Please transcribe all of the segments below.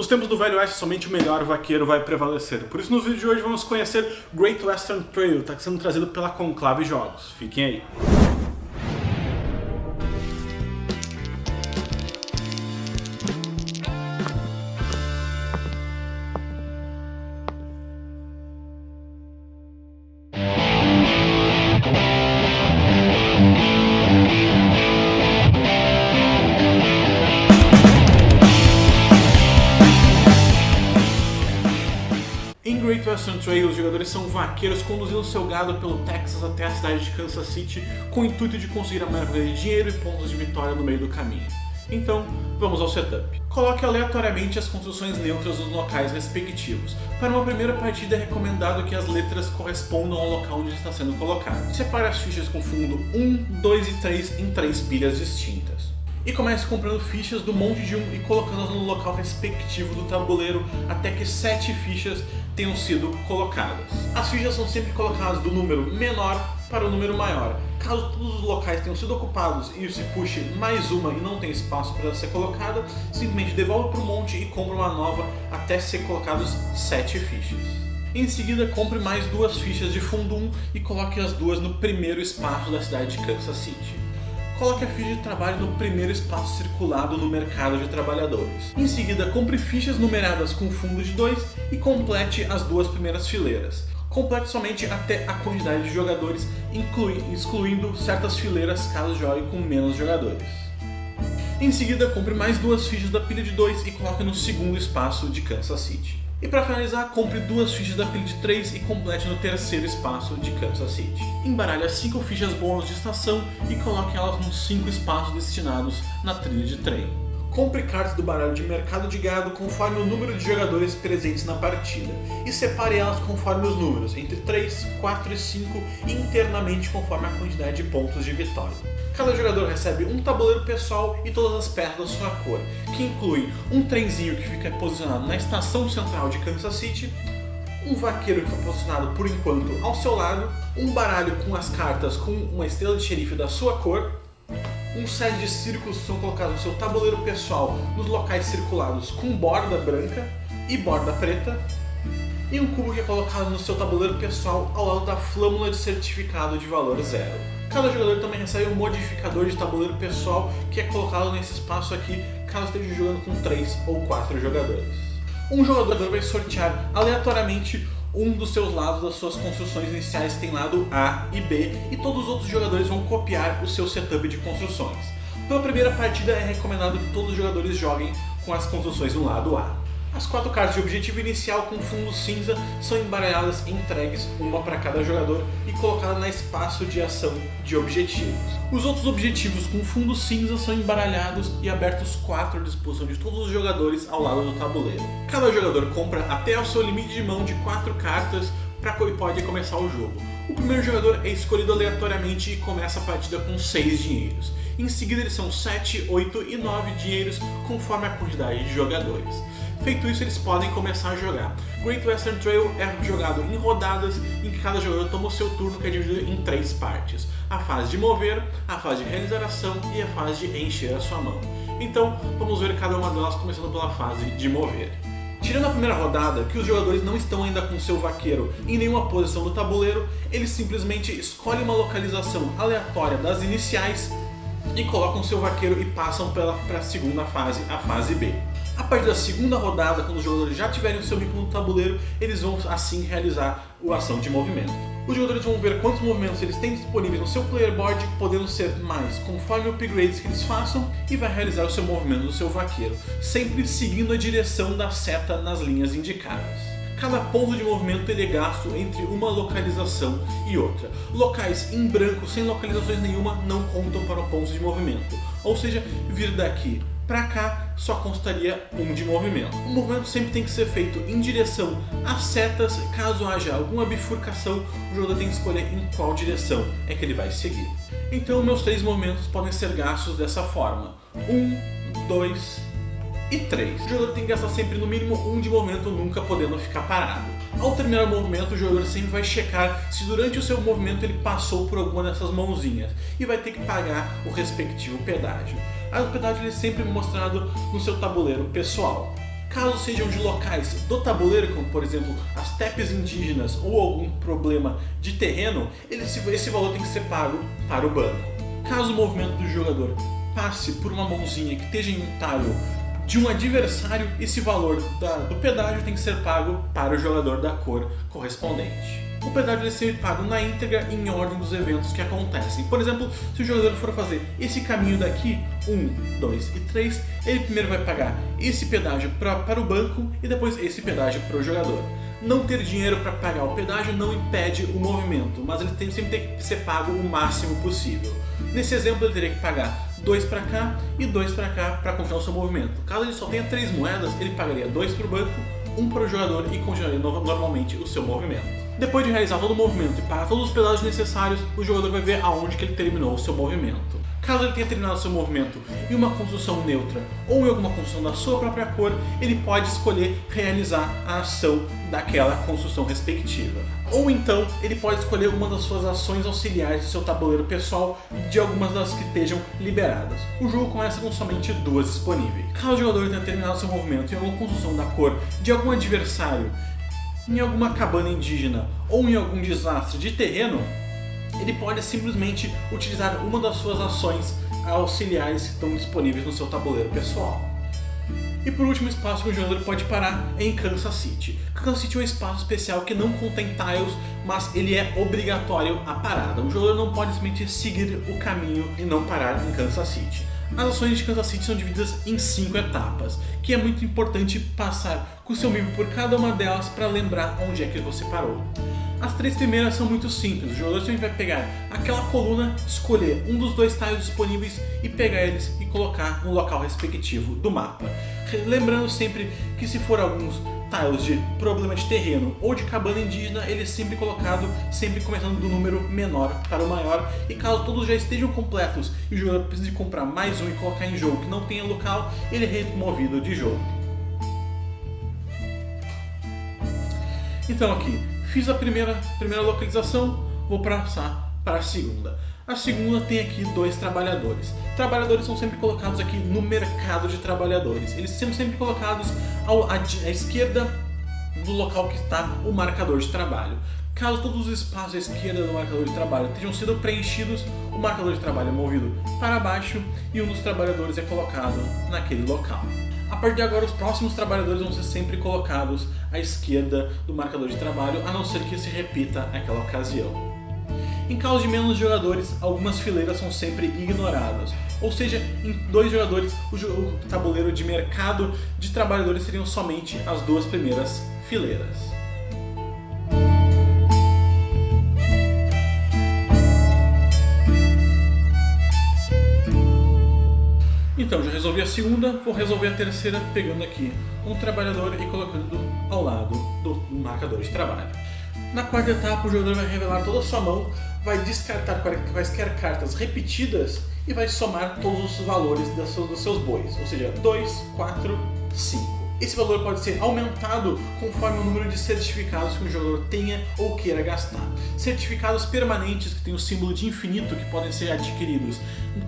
Nos tempos do Velho Oeste, somente o melhor vaqueiro vai prevalecer. Por isso, no vídeo de hoje, vamos conhecer Great Western Trail, que está sendo trazido pela Conclave Jogos. Fiquem aí. Em Great Western Trail, os jogadores são vaqueiros conduzindo seu gado pelo Texas até a cidade de Kansas City com o intuito de conseguir a maior quantidade de dinheiro e pontos de vitória no meio do caminho. Então, vamos ao setup. Coloque aleatoriamente as construções neutras nos locais respectivos. Para uma primeira partida é recomendado que as letras correspondam ao local onde está sendo colocado. Separe as fichas com fundo 1, 2 e 3 em 3 pilhas distintas. E comece comprando fichas do monte de 1 e colocando-as no local respectivo do tabuleiro até que 7 fichas tenham sido colocadas. As fichas são sempre colocadas do número menor para o número maior. Caso todos os locais tenham sido ocupados e se puxe mais uma e não tem espaço para ela ser colocada, simplesmente devolva para o monte e compra uma nova até ser colocados 7 fichas. Em seguida, compre mais 2 fichas de fundo 1 e coloque as duas no primeiro espaço da cidade de Kansas City. Coloque a ficha de trabalho no primeiro espaço circulado no mercado de trabalhadores. Em seguida, compre fichas numeradas com fundo de 2 e complete as 2 primeiras fileiras. Complete somente até a quantidade de jogadores, excluindo certas fileiras caso jogue com menos jogadores. Em seguida, compre mais 2 fichas da pilha de 2 e coloque no segundo espaço de Kansas City. E para finalizar, compre 2 fichas da pilha de 3 e complete no terceiro espaço de Kansas City. Embaralhe as 5 fichas bônus de estação e coloque elas nos 5 espaços destinados na trilha de trem. Compre cartas do baralho de mercado de gado conforme o número de jogadores presentes na partida e separe elas conforme os números, entre 3, 4 e 5, e internamente conforme a quantidade de pontos de vitória. Cada jogador recebe um tabuleiro pessoal e todas as peças da sua cor, que incluem um trenzinho que fica posicionado na estação central de Kansas City, um vaqueiro que foi posicionado por enquanto ao seu lado, um baralho com as cartas com uma estrela de xerife da sua cor, um set de círculos que são colocados no seu tabuleiro pessoal nos locais circulados com borda branca e borda preta, e um cubo que é colocado no seu tabuleiro pessoal ao lado da flâmula de certificado de valor 0. Cada jogador também recebe um modificador de tabuleiro pessoal que é colocado nesse espaço aqui caso esteja jogando com 3 ou 4 jogadores. Um jogador vai sortear aleatoriamente um dos seus lados das suas construções iniciais, tem lado A e B, e todos os outros jogadores vão copiar o seu setup de construções. Pela primeira partida é recomendado que todos os jogadores joguem com as construções no lado A. As 4 cartas de objetivo inicial com fundo cinza são embaralhadas e entregues, uma para cada jogador, e colocadas na espaço de ação de objetivos. Os outros objetivos com fundo cinza são embaralhados e abertos 4 à disposição de todos os jogadores ao lado do tabuleiro. Cada jogador compra até o seu limite de mão de 4 cartas para que pode começar o jogo. O primeiro jogador é escolhido aleatoriamente e começa a partida com 6 dinheiros. Em seguida eles são 7, 8 e 9 dinheiros conforme a quantidade de jogadores. Feito isso, eles podem começar a jogar. Great Western Trail é jogado em rodadas em que cada jogador toma o seu turno, que é dividido em 3 partes. A fase de mover, a fase de realizar ação e a fase de encher a sua mão. Então, vamos ver cada uma delas começando pela fase de mover. Tirando a primeira rodada, que os jogadores não estão ainda com seu vaqueiro em nenhuma posição do tabuleiro, eles simplesmente escolhem uma localização aleatória das iniciais e colocam seu vaqueiro e passam para a segunda fase, a fase B. A partir da segunda rodada, quando os jogadores já tiverem o seu vínculo no tabuleiro, eles vão assim realizar a ação de movimento. Os jogadores vão ver quantos movimentos eles têm disponíveis no seu player board, podendo ser mais conforme o upgrades que eles façam, e vai realizar o seu movimento do seu vaqueiro, sempre seguindo a direção da seta nas linhas indicadas. Cada ponto de movimento ele é gasto entre uma localização e outra. Locais em branco, sem localizações nenhuma, não contam para o ponto de movimento. Ou seja, vir daqui para cá só constaria 1 de movimento. O movimento sempre tem que ser feito em direção às setas. Caso haja alguma bifurcação, o jogador tem que escolher em qual direção é que ele vai seguir. Então meus 3 movimentos podem ser gastos dessa forma: 1, 2 e 3. O jogador tem que gastar sempre no mínimo 1 de movimento, nunca podendo ficar parado. Ao terminar o movimento, o jogador sempre vai checar se durante o seu movimento ele passou por alguma dessas mãozinhas e vai ter que pagar o respectivo pedágio. A hospedagem é sempre mostrado no seu tabuleiro pessoal. Caso sejam de locais do tabuleiro, como por exemplo as tepes indígenas ou algum problema de terreno, esse valor tem que ser pago para o banco. Caso o movimento do jogador passe por uma mãozinha que esteja em um tile de um adversário, esse valor do pedágio tem que ser pago para o jogador da cor correspondente. O pedágio deve ser pago na íntegra em ordem dos eventos que acontecem. Por exemplo, se o jogador for fazer esse caminho daqui, 1, 2 e 3, ele primeiro vai pagar esse pedágio para o banco e depois esse pedágio para o jogador. Não ter dinheiro para pagar o pedágio não impede o movimento, mas ele sempre tem que ser pago o máximo possível. Nesse exemplo ele teria que pagar 2 para cá e 2 para cá para continuar o seu movimento. Caso ele só tenha 3 moedas, ele pagaria 2 para o banco, 1 para o jogador e continuaria normalmente o seu movimento. Depois de realizar todo o movimento e pagar todos os pedágios necessários, o jogador vai ver aonde que ele terminou o seu movimento. Caso ele tenha terminado seu movimento em uma construção neutra ou em alguma construção da sua própria cor, ele pode escolher realizar a ação daquela construção respectiva. Ou então, ele pode escolher uma das suas ações auxiliares do seu tabuleiro pessoal de algumas das que estejam liberadas. O jogo começa com somente 2 disponíveis. Caso o jogador tenha terminado seu movimento em alguma construção da cor de algum adversário, em alguma cabana indígena ou em algum desastre de terreno, ele pode simplesmente utilizar uma das suas ações auxiliares que estão disponíveis no seu tabuleiro pessoal. E por último, o espaço que o jogador pode parar é em Kansas City. Kansas City é um espaço especial que não contém tiles, mas ele é obrigatório a parada. O jogador não pode simplesmente seguir o caminho e não parar em Kansas City. As ações de Kansas City são divididas em 5 etapas, que é muito importante passar com o seu amigo por cada uma delas para lembrar onde é que você parou. As 3 primeiras são muito simples, o jogador sempre vai pegar aquela coluna, escolher um dos 2 tiles disponíveis e pegar eles e colocar no local respectivo do mapa. Lembrando sempre que se for alguns tiles de problema de terreno ou de cabana indígena, ele é sempre colocado, sempre começando do número menor para o maior, e caso todos já estejam completos e o jogador precise comprar mais um e colocar em jogo que não tenha local, ele é removido de jogo. Então aqui, fiz a primeira localização, vou passar para a segunda. A segunda tem aqui 2 trabalhadores. Trabalhadores são sempre colocados aqui no mercado de trabalhadores. Eles são sempre colocados à esquerda do local que está o marcador de trabalho. Caso todos os espaços à esquerda do marcador de trabalho tenham sido preenchidos, o marcador de trabalho é movido para baixo e um dos trabalhadores é colocado naquele local. A partir de agora, os próximos trabalhadores vão ser sempre colocados à esquerda do marcador de trabalho, a não ser que se repita aquela ocasião. Em caso de menos jogadores, algumas fileiras são sempre ignoradas. Ou seja, em 2 jogadores, o tabuleiro de mercado de trabalhadores seriam somente as 2 primeiras fileiras. Então, já resolvi a segunda, vou resolver a terceira pegando aqui um trabalhador e colocando ao lado do marcador de trabalho. Na quarta etapa, o jogador vai revelar toda a sua mão, vai descartar quaisquer cartas repetidas e vai somar todos os valores dos seus bois, ou seja, 2, 4, 5. Esse valor pode ser aumentado conforme o número de certificados que o jogador tenha ou queira gastar. Certificados permanentes que têm o símbolo de infinito, que podem ser adquiridos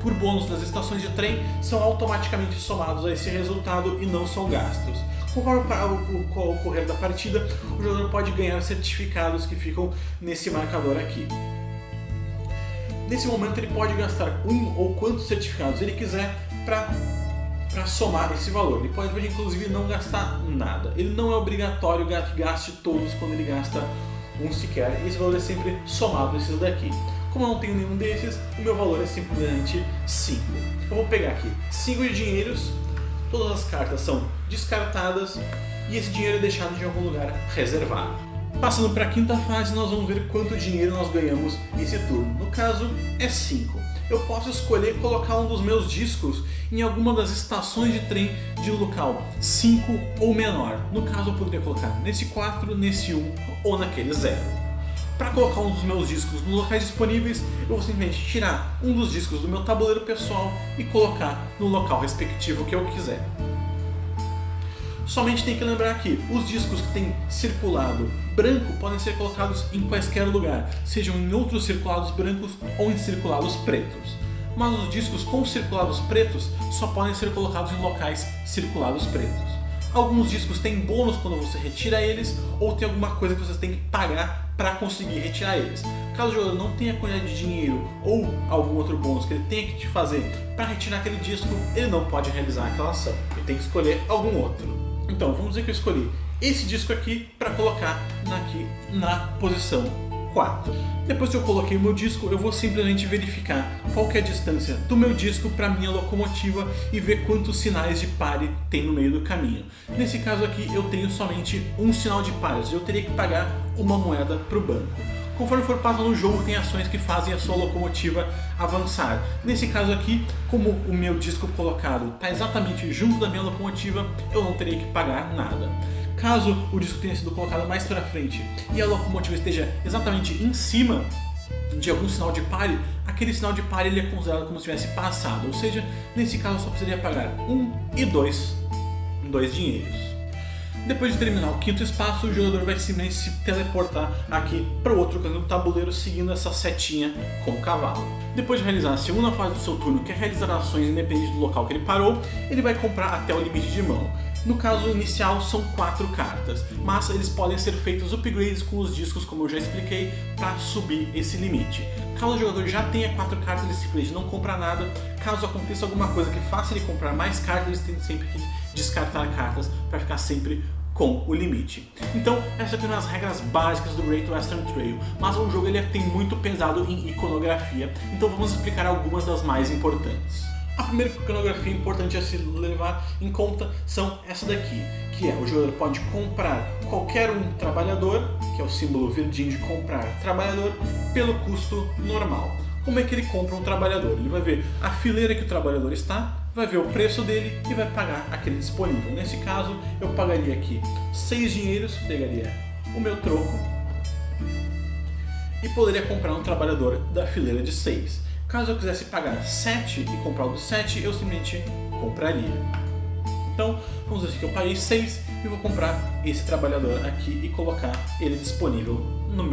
por bônus nas estações de trem, são automaticamente somados a esse resultado e não são gastos. Conforme o correr da partida, o jogador pode ganhar certificados que ficam nesse marcador aqui. Nesse momento ele pode gastar um ou quantos certificados ele quiser para somar esse valor. Ele pode inclusive não gastar nada. Ele não é obrigatório que gaste todos quando ele gasta um sequer. Esse valor é sempre somado esses daqui. Como eu não tenho nenhum desses, o meu valor é simplesmente 5. Eu vou pegar aqui 5 de dinheiros, todas as cartas são descartadas e esse dinheiro é deixado em algum lugar reservado. Passando para a quinta fase, nós vamos ver quanto dinheiro nós ganhamos nesse turno. No caso, é 5. Eu posso escolher colocar um dos meus discos em alguma das estações de trem de local 5 ou menor. No caso, eu poderia colocar nesse 4, nesse 1 ou naquele 0. Para colocar um dos meus discos nos locais disponíveis, eu vou simplesmente tirar um dos discos do meu tabuleiro pessoal e colocar no local respectivo que eu quiser. Somente tem que lembrar que os discos que têm circulado branco podem ser colocados em quaisquer lugar, sejam em outros circulados brancos ou em circulados pretos. Mas os discos com circulados pretos só podem ser colocados em locais circulados pretos. Alguns discos têm bônus quando você retira eles, ou tem alguma coisa que você tem que pagar para conseguir retirar eles. Caso o jogador não tenha quantidade de dinheiro ou algum outro bônus que ele tenha que te fazer para retirar aquele disco, ele não pode realizar aquela ação. Ele tem que escolher algum outro. Então, vamos dizer que eu escolhi esse disco aqui para colocar aqui na posição 4. Depois que eu coloquei o meu disco, eu vou simplesmente verificar qual que é a distância do meu disco para minha locomotiva e ver quantos sinais de pare tem no meio do caminho. Nesse caso aqui, eu tenho somente um sinal de pare, ou seja, eu teria que pagar uma moeda para o banco. Conforme for passando no jogo, tem ações que fazem a sua locomotiva avançar. Nesse caso aqui, como o meu disco colocado está exatamente junto da minha locomotiva, eu não teria que pagar nada. Caso o disco tenha sido colocado mais para frente e a locomotiva esteja exatamente em cima de algum sinal de pare, aquele sinal de pare ele é considerado como se tivesse passado, ou seja, nesse caso eu só precisaria pagar 1 e 2 dinheiros. Depois de terminar o quinto espaço, o jogador vai simplesmente se teleportar aqui para o outro canto do tabuleiro seguindo essa setinha com o cavalo. Depois de realizar a segunda fase do seu turno, que é realizar ações independente do local que ele parou, ele vai comprar até o limite de mão. No caso inicial são 4 cartas, mas eles podem ser feitos upgrades com os discos, como eu já expliquei, para subir esse limite. Caso o jogador já tenha 4 cartas, ele simplesmente não compra nada. Caso aconteça alguma coisa que faça ele comprar mais cartas, eles têm sempre que descartar cartas para ficar sempre com o limite. Então, essas aqui são as regras básicas do Great Western Trail, mas o jogo ele tem muito pesado em iconografia, então vamos explicar algumas das mais importantes. A primeira iconografia importante a se levar em conta são essa daqui, que é o jogador pode comprar qualquer um trabalhador, que é o símbolo verdinho de comprar trabalhador, pelo custo normal. Como é que ele compra um trabalhador? Ele vai ver a fileira que o trabalhador está, vai ver o preço dele e vai pagar aquele disponível. Nesse caso, eu pagaria aqui 6 dinheiros, pegaria o meu troco e poderia comprar um trabalhador da fileira de 6. Caso eu quisesse pagar 7 e comprar o do 7, eu simplesmente compraria. Então, vamos dizer que eu paguei 6 e vou comprar esse trabalhador aqui e colocar ele disponível no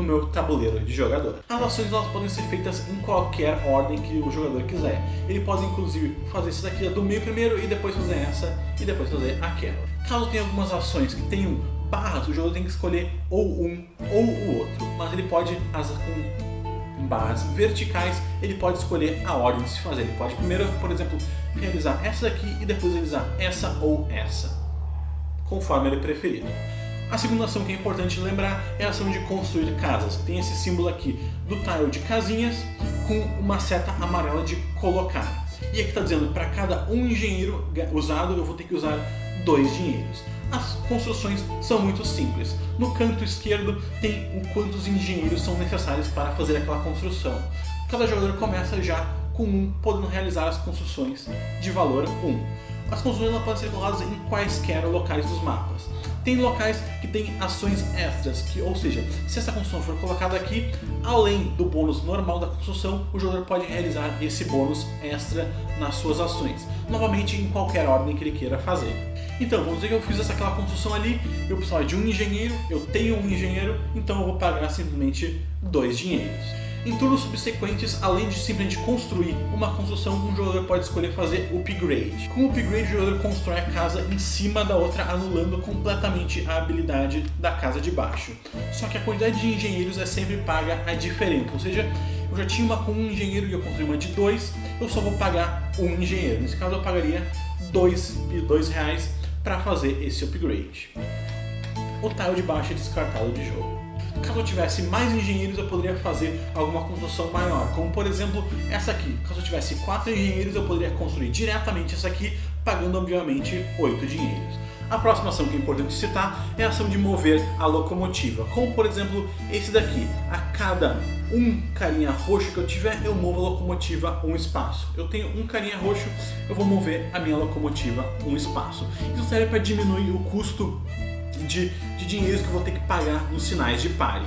meu tabuleiro de jogador. As ações elas podem ser feitas em qualquer ordem que o jogador quiser. Ele pode inclusive fazer essa daqui do meio primeiro e depois fazer essa e depois fazer aquela. Caso tenha algumas ações que tenham barras, o jogador tem que escolher ou um ou o outro, mas ele pode com barras verticais, ele pode escolher a ordem de se fazer. Ele pode primeiro, por exemplo, realizar essa daqui e depois realizar essa ou essa, conforme ele preferir. A segunda ação que é importante lembrar é a ação de construir casas. Tem esse símbolo aqui do tile de casinhas com uma seta amarela de colocar. E aqui está dizendo, para cada um engenheiro usado, eu vou ter que usar 2 dinheiros. As construções são muito simples. No canto esquerdo tem o quantos engenheiros são necessários para fazer aquela construção. Cada jogador começa já com 1, podendo realizar as construções de valor 1. As construções não podem ser colocadas em quaisquer locais dos mapas. Tem locais que têm ações extras, ou seja, se essa construção for colocada aqui, além do bônus normal da construção, o jogador pode realizar esse bônus extra nas suas ações, novamente em qualquer ordem que ele queira fazer. Então, vamos dizer que eu fiz aquela construção ali, eu precisava de um engenheiro, eu tenho um engenheiro, então eu vou pagar simplesmente 2 dinheiros. Em turnos subsequentes, além de simplesmente construir uma construção, um jogador pode escolher fazer upgrade. Com o upgrade, o jogador constrói a casa em cima da outra, anulando completamente a habilidade da casa de baixo. Só que a quantidade de engenheiros é sempre paga a diferença, ou seja, eu já tinha uma com um engenheiro e eu construí uma de 2, eu só vou pagar um engenheiro. Nesse caso eu pagaria R$2 para fazer esse upgrade. O tile de baixo é descartado de jogo. Caso eu tivesse mais engenheiros, eu poderia fazer alguma construção maior, como por exemplo essa aqui. Caso eu tivesse 4 engenheiros, eu poderia construir diretamente essa aqui, pagando obviamente 8 dinheiros. A próxima ação que é importante citar é a ação de mover a locomotiva, como por exemplo esse daqui. A cada um carinha roxo que eu tiver, eu movo a locomotiva um espaço. Eu tenho um carinha roxo, eu vou mover a minha locomotiva um espaço. Isso serve para diminuir o custo de dinheiros que eu vou ter que pagar nos sinais de pare.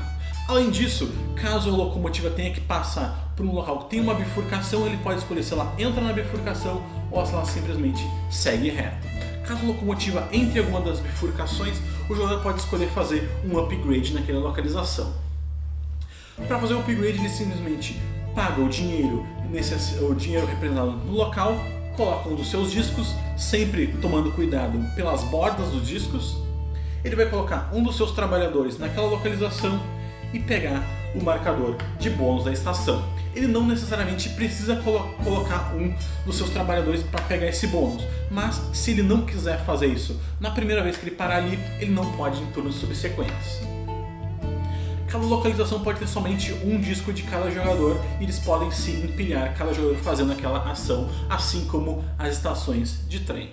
Além disso, caso a locomotiva tenha que passar por um local que tem uma bifurcação, ele pode escolher se ela entra na bifurcação ou se ela simplesmente segue reto. Caso a locomotiva entre em alguma das bifurcações, o jogador pode escolher fazer um upgrade naquela localização. Para fazer o upgrade, ele simplesmente paga o dinheiro representado no local, coloca um dos seus discos, sempre tomando cuidado pelas bordas dos discos. Ele vai colocar um dos seus trabalhadores naquela localização e pegar o marcador de bônus da estação. Ele não necessariamente precisa colocar um dos seus trabalhadores para pegar esse bônus, mas se ele não quiser fazer isso na primeira vez que ele parar ali, ele não pode em turnos subsequentes. Cada localização pode ter somente um disco de cada jogador e eles podem se empilhar, cada jogador fazendo aquela ação, assim como as estações de trem.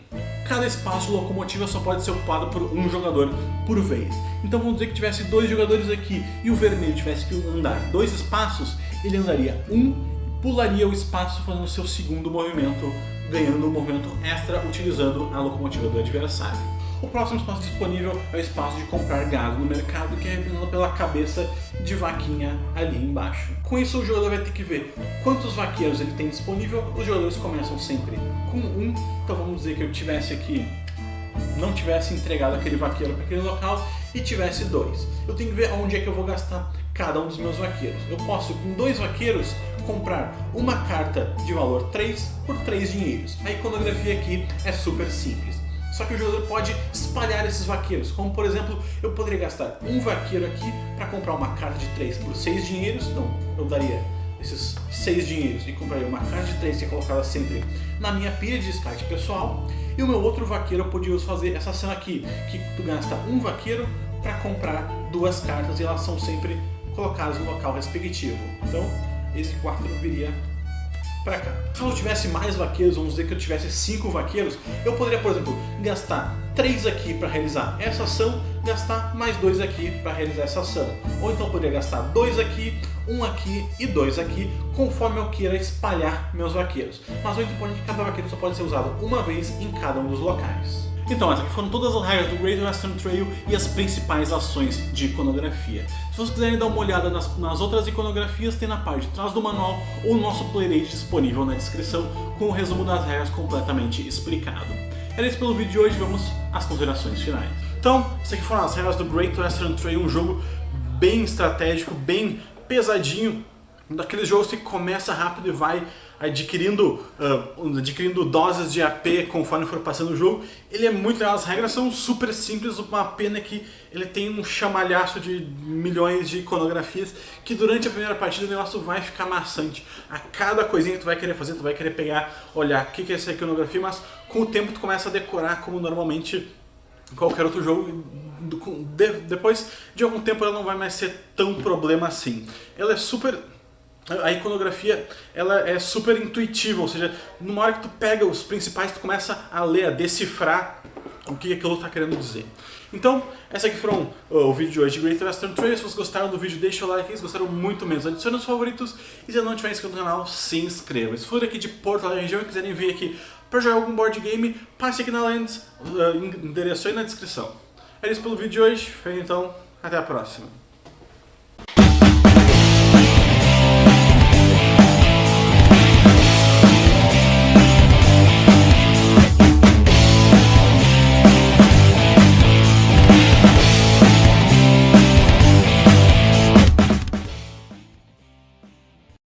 Cada espaço de locomotiva só pode ser ocupado por um jogador por vez. Então vamos dizer que tivesse 2 jogadores aqui e o vermelho tivesse que andar 2 espaços, ele andaria e pularia o espaço fazendo o seu segundo movimento, ganhando um movimento extra utilizando a locomotiva do adversário. O próximo espaço disponível é o espaço de comprar gado no mercado, que é representado pela cabeça de vaquinha ali embaixo. Com isso o jogador vai ter que ver quantos vaqueiros ele tem disponível. Os jogadores começam sempre com 1, então vamos dizer que eu tivesse aqui, não tivesse entregado aquele vaqueiro para aquele local e tivesse 2. Eu tenho que ver onde é que eu vou gastar cada um dos meus vaqueiros. Eu posso, com 2 vaqueiros, comprar uma carta de valor 3 por 3 dinheiros. A iconografia aqui é super simples. Só que o jogador pode espalhar esses vaqueiros, como por exemplo, eu poderia gastar um vaqueiro aqui para comprar uma carta de 3 por 6 dinheiros, então eu daria esses 6 dinheiros e compraria uma carta de 3 que é colocada sempre na minha pilha de descarte pessoal, e o meu outro vaqueiro eu podia fazer essa cena aqui, que tu gasta um vaqueiro para comprar 2 cartas e elas são sempre colocadas no local respectivo. Então esse 4 viria pra cá. Se eu tivesse mais vaqueiros, vamos dizer que eu tivesse 5 vaqueiros, eu poderia, por exemplo, gastar 3 aqui para realizar essa ação, gastar mais 2 aqui para realizar essa ação. Ou então eu poderia gastar 2 aqui, 1 aqui e 2 aqui, conforme eu queira espalhar meus vaqueiros. Mas o importante é que cada vaqueiro só pode ser usado uma vez em cada um dos locais. Então, essas aqui foram todas as regras do Great Western Trail e as principais ações de iconografia. Se vocês quiserem dar uma olhada nas outras iconografias, tem na parte de trás do manual ou no nosso playlist disponível na descrição com o resumo das regras completamente explicado. Era isso pelo vídeo de hoje, vamos às considerações finais. Então, essas aqui foram as regras do Great Western Trail, um jogo bem estratégico, bem pesadinho, daqueles jogos que começa rápido e vai adquirindo doses de AP conforme for passando o jogo. Ele é muito legal, as regras são super simples, uma pena que ele tem um chamalhaço de milhões de iconografias que durante a primeira partida o negócio vai ficar maçante. A cada coisinha que tu vai querer fazer, tu vai querer pegar, olhar o que é essa iconografia, mas com o tempo tu começa a decorar como normalmente qualquer outro jogo. Depois de algum tempo ela não vai mais ser tão problema assim. Ela é super... A iconografia ela é super intuitiva, ou seja, numa hora que tu pega os principais, tu começa a ler, a decifrar o que aquilo está querendo dizer. Então, essa aqui foram o vídeo de hoje de Great Western Trail. Se vocês gostaram do vídeo, deixa o like, se gostaram muito menos, adicione os favoritos, e se não tiver inscrito no canal, se inscreva. Se for aqui de Porto Alegre região e quiserem vir aqui para jogar algum board game, passe aqui na Lens, endereço aí na descrição. É isso pelo vídeo de hoje, então até a próxima.